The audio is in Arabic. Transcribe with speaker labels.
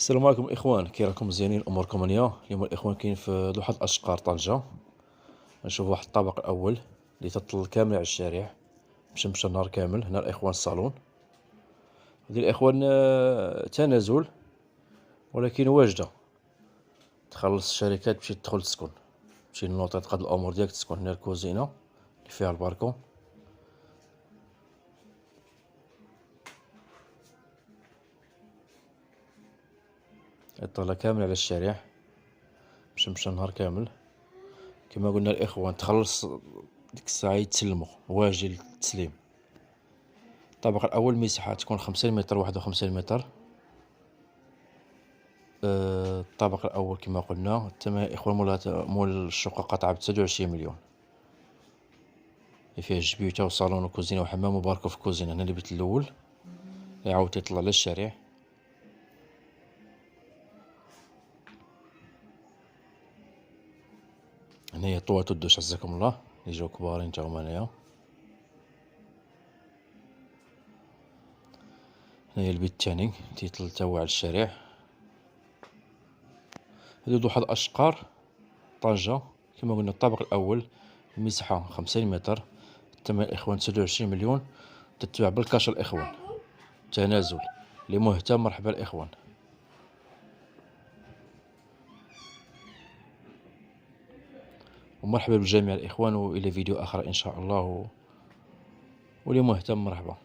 Speaker 1: السلام عليكم الاخوان، كي راكم مزيانين؟ اموركم منيا؟ اليوم الاخوان كاين في لوحة اشقار طنجة. نشوف واحد الطابق الاول اللي تطل كامل على الشارع، مشمشة النهار كامل. هنا الاخوان الصالون. هذه الاخوان تنازل ولكن واجدة. تخلص الشركات تمشي تدخل تسكن، تمشي للنوطة تقاد الامور ديالك تسكن. هنا الكوزينة اللي فيها الباركون. اطلع كامل على الشارع، مشمشة النهار كامل. كما قلنا الاخوان تخلص ديك الساعة يتسلموا، واجد للتسليم. الطابق الاول مساحة تكون 50 متر 51 متر. الطابق الاول كما قلنا الثمن الاخوان مول الشقة قطعة ب29 مليون، اللي فيها جبيوتة وصالون وكوزينة وحمام وباركو في الكوزينة. هنا البيت الاول يعاود يطلع للشارع. هنايا طوات الدوش عزكم الله اللي جاو كبارين تا هما هنايا. هنايا البيت الثاني تيطل تا هو على الشارع. هادو لوحة الاشقار طنجة. كما قلنا الطابق الاول المساحة 50 متر، الثمن الاخوان 29 مليون. تتباع بالكاش الاخوان، تنازل. اللي مهتم مرحبا الاخوان. ومرحبا بالجميع الإخوان، وإلى فيديو آخر إن شاء الله. واللي مهتم مرحبا.